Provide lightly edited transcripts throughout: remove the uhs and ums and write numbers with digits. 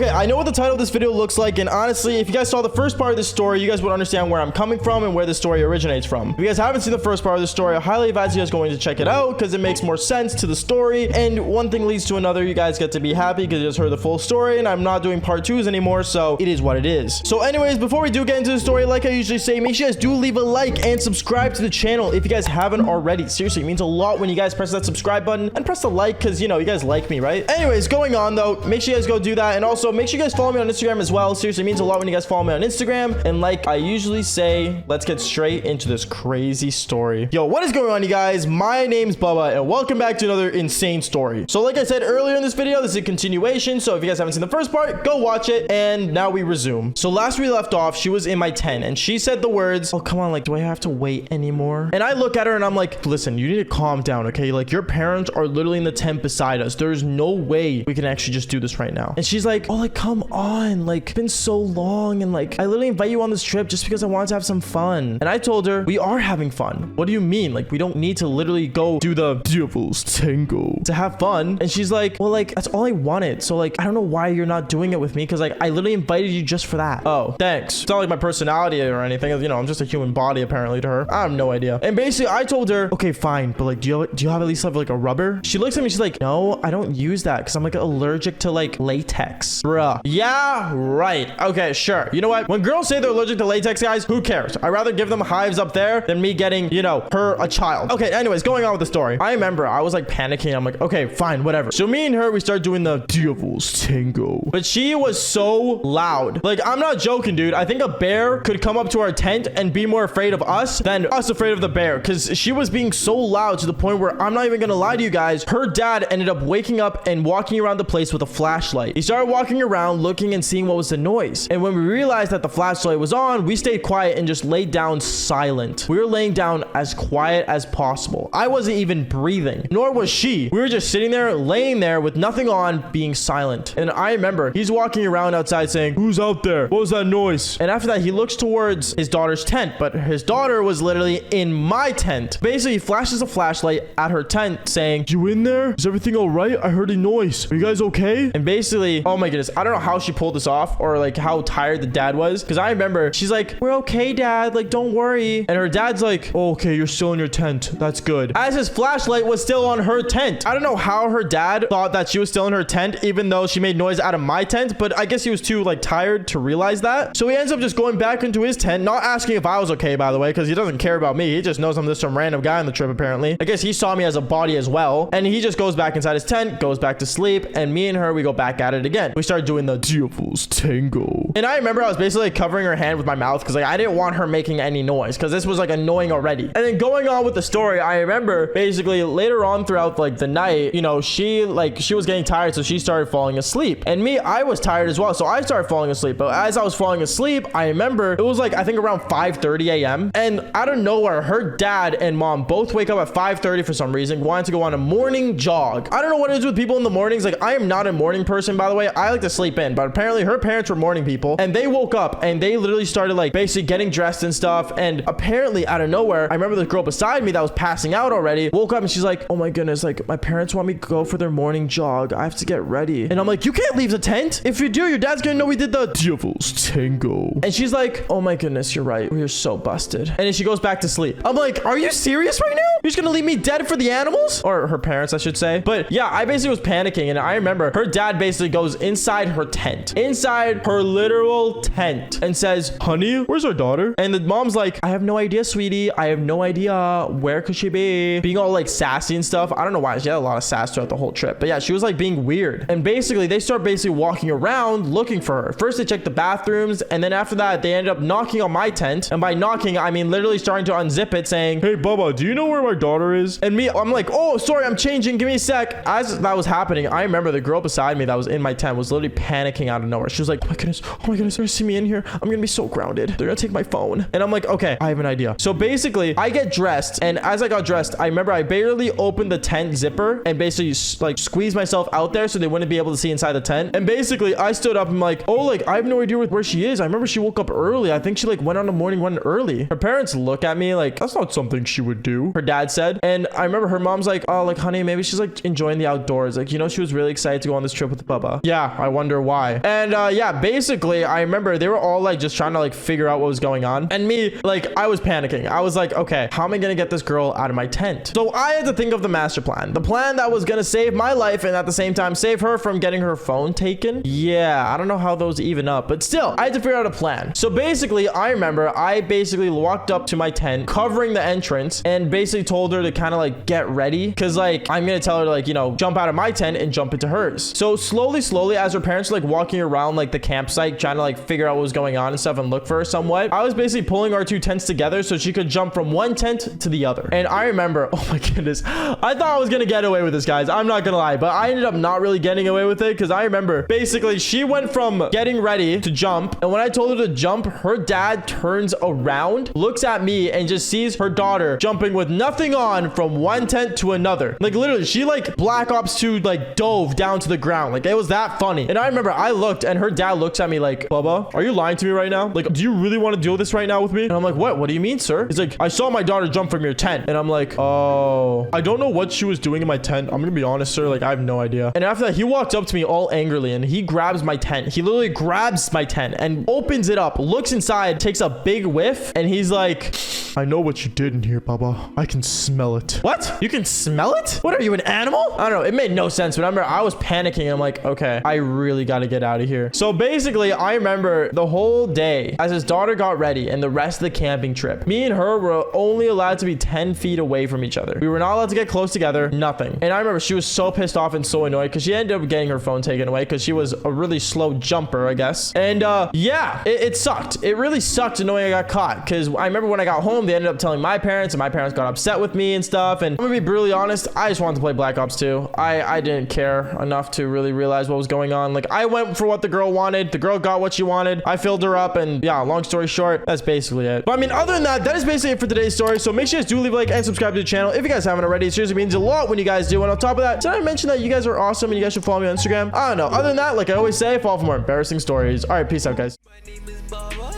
Okay, I know what the title of this video looks like, and honestly, if you guys saw the first part of this story, you guys would understand where I'm coming from and where the story originates from. If you guys haven't seen the first part of the story, I highly advise you guys going to check it out because it makes more sense to the story, and one thing leads to another. You guys get to be happy because you just heard the full story, and I'm not doing part 2s anymore, so it is what it is. So anyways, before we do get into the story, like I usually say, make sure you guys do leave a like and subscribe to the channel if you guys haven't already. Seriously, it means a lot when you guys press that subscribe button and press the like because, you know, you guys like me, right? Anyways, going on though, make sure you guys go do that, and also make sure you guys follow me on Instagram as well. Seriously, it means a lot when you guys follow me on Instagram. And like I usually say, let's get straight into this crazy story. Yo, what is going on, you guys? My name's Bubba, and welcome back to another insane story. So like I said earlier in this video, this is a continuation. So if you guys haven't seen the first part, go watch it. And now we resume. So last we left off, she was in my tent and she said the words, oh, come on, like, do I have to wait anymore? And I look at her and I'm like, listen, you need to calm down, okay? Like, your parents are literally in the tent beside us. There's no way we can actually just do this right now. And she's like, oh, like, come on, like, it's been so long, and like I literally invite you on this trip just because I wanted to have some fun. And I told her, we are having fun. What do you mean? Like, we don't need to literally go do the devil's tango to have fun. And she's like, well, like, that's all I wanted, so like I don't know why you're not doing it with me, because like I literally invited you just for that. Oh, thanks. It's not like my personality or anything, you know, I'm just a human body apparently to her. I have no idea. And basically I told her, okay, fine, but like do you have at least have like a rubber? She looks at me, she's like, no, I don't use that because I'm like allergic to like latex. Bruh. Yeah, right. Okay, sure. You know what? When girls say they're allergic to latex, guys, who cares? I'd rather give them hives up there than me getting, you know, her a child. Okay, anyways, going on with the story. I remember I was like panicking. I'm like, okay, fine, whatever. So me and her, we started doing the devil's tango. But she was so loud. Like, I'm not joking, dude. I think a bear could come up to our tent and be more afraid of us than us afraid of the bear, because she was being so loud to the point where I'm not even gonna lie to you guys. Her dad ended up waking up and walking around the place with a flashlight. He started walking around looking and seeing what was the noise. And when we realized that the flashlight was on, we stayed quiet and just laid down silent. We were laying down as quiet as possible. I wasn't even breathing, nor was she. We were just sitting there, laying there with nothing on, being silent. And I remember he's walking around outside saying, who's out there? What was that noise? And after that, he looks towards his daughter's tent, but his daughter was literally in my tent. Basically, he flashes a flashlight at her tent saying, you in there? Is everything all right? I heard a noise. Are you guys okay? And basically, oh my goodness, I don't know how she pulled this off or like how tired the dad was, because I remember she's like, we're okay, dad, like don't worry. And her dad's like, oh, okay, you're still in your tent, that's good, as his flashlight was still on her tent. I don't know how her dad thought that she was still in her tent even though she made noise out of my tent, but I guess he was too like tired to realize that. So he ends up just going back into his tent, not asking if I was okay, by the way, because he doesn't care about me. He just knows I'm just some random guy on the trip apparently. I guess he saw me as a body as well, and he just goes back inside his tent, goes back to sleep, and me and her, we go back at it again. We start doing the devil's tango. And I remember I was basically like covering her hand with my mouth because like I didn't want her making any noise because this was like annoying already. And then going on with the story, I remember basically later on throughout like the night, you know, she was getting tired, so she started falling asleep. And me, I was tired as well, so I started falling asleep. But as I was falling asleep, I remember it was like I think around 5:30 a.m. and out of nowhere, her dad and mom both wake up at 5:30 for some reason, wanting to go on a morning jog. I don't know what it is with people in the mornings. Like, I am not a morning person, by the way. I like to sleep in, but apparently her parents were morning people, and they woke up and they literally started like basically getting dressed and stuff. And apparently out of nowhere, I remember the girl beside me that was passing out already woke up and she's like, oh my goodness, like my parents want me to go for their morning jog. I have to get ready. And I'm like, you can't leave the tent. If you do, your dad's gonna know we did the devil's tango. And she's like, oh my goodness, you're right, we are so busted. And then she goes back to sleep. I'm like, are you serious right now? You're just gonna leave me dead for the animals? Or her parents, I should say. But yeah, I basically was panicking, and I remember her dad basically goes inside her tent, inside her literal tent, and says, honey, where's our daughter? And the mom's like, I have no idea, sweetie. I have no idea. Where could she be? Being all like sassy and stuff. I don't know why. She had a lot of sass throughout the whole trip. But yeah, she was like being weird. And basically they start basically walking around looking for her. First they check the bathrooms, and then after that they end up knocking on my tent. And by knocking, I mean literally starting to unzip it saying, hey Bubba, do you know where my daughter is? And me, I'm like, oh sorry, I'm changing, give me a sec. As that was happening, I remember the girl beside me that was in my tent was literally panicking out of nowhere. She was like, oh my goodness, they're gonna see me in here. I'm gonna be so grounded. They're gonna take my phone. And I'm like, okay, I have an idea. So basically I get dressed, and as I got dressed, I remember I barely opened the tent zipper and basically like squeezed myself out there so they wouldn't be able to see inside the tent. And basically I stood up and I'm like, oh, like I have no idea where she is. I remember she woke up early. I think she like went on a morning run early. Her parents look at me like, that's not something she would do. Her dad dad said. And I remember her mom's like, oh, like, honey, maybe she's like enjoying the outdoors. Like, you know, she was really excited to go on this trip with Bubba. Yeah, I wonder why. And yeah, basically, I remember they were all like just trying to like figure out what was going on. And me, like, I was panicking. I was like, okay, how am I gonna get this girl out of my tent? So I had to think of the master plan, the plan that was gonna save my life and at the same time save her from getting her phone taken. Yeah, I don't know how those even up, but still, I had to figure out a plan. So basically, I remember I basically walked up to my tent, covering the entrance, and basically told her to kind of like get ready, because like I'm gonna tell her to like, you know, jump out of my tent and jump into hers. So slowly, as her parents were like walking around like the campsite, trying to like figure out what was going on and stuff and look for her somewhat, I was basically pulling our two tents together so she could jump from one tent to the other. And I remember, oh my goodness, I thought I was gonna get away with this, guys. I'm not gonna lie, but I ended up not really getting away with it, because I remember basically she went from getting ready to jump, and when I told her to jump, her dad turns around, looks at me, and just sees her daughter jumping with nothing on from one tent to another. Like literally, she like Black Ops 2 like dove down to the ground. Like it was that funny. And I remember I looked, and her dad looks at me like, Bubba, are you lying to me right now? Like, do you really want to deal with this right now with me? And I'm like, what do you mean, sir? He's like, I saw my daughter jump from your tent. And I'm like, oh, I don't know what she was doing in my tent. I'm gonna be honest, sir, like I have no idea. And after that, he walked up to me all angrily, and he grabs my tent. He literally grabs my tent and opens it up, looks inside, takes a big whiff, and he's like, I know what you did in here, Baba. I can smell it. What? You can smell it? What are you, an animal? I don't know. It made no sense, but I remember I was panicking. I'm like, okay, I really got to get out of here. So basically, I remember the whole day as his daughter got ready and the rest of the camping trip, me and her were only allowed to be 10 feet away from each other. We were not allowed to get close together, nothing. And I remember she was so pissed off and so annoyed because she ended up getting her phone taken away because she was a really slow jumper, I guess. And yeah, it sucked. It really sucked knowing I got caught, because I remember when I got home, they ended up telling my parents, and my parents got upset with me and stuff. And I'm gonna be brutally honest, I just wanted to play Black Ops 2. I didn't care enough to really realize what was going on. Like, I went for what the girl wanted. The girl got what she wanted. I filled her up, and yeah, long story short, that's basically it. But I mean, other than that, that is basically it for today's story. So make sure you guys do leave a like and subscribe to the channel if you guys haven't already. It seriously means a lot when you guys do. And on top of that, did I mention that you guys are awesome and you guys should follow me on Instagram? I don't know. Other than that, like I always say, follow for more embarrassing stories. All right, peace out, guys. My name is Baba.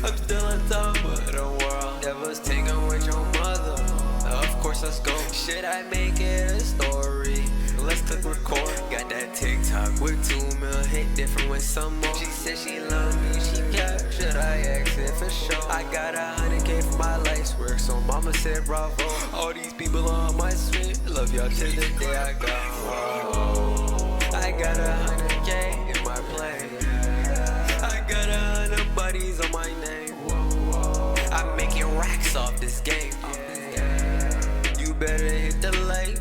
I'm still on top of the world. Devil's taking with your mother. Of course, let's go. Should I make it a story? Let's click record. Got that TikTok with 2 mil hit different with some more. She said she love me, she kept. Should I exit for sure? I got 100K for my life's work, so mama said bravo. All these people on my street, love y'all till the day I go. I got 100K in my plane. I got 100 buddies on my name. I'm making racks off this game. You better hit the like.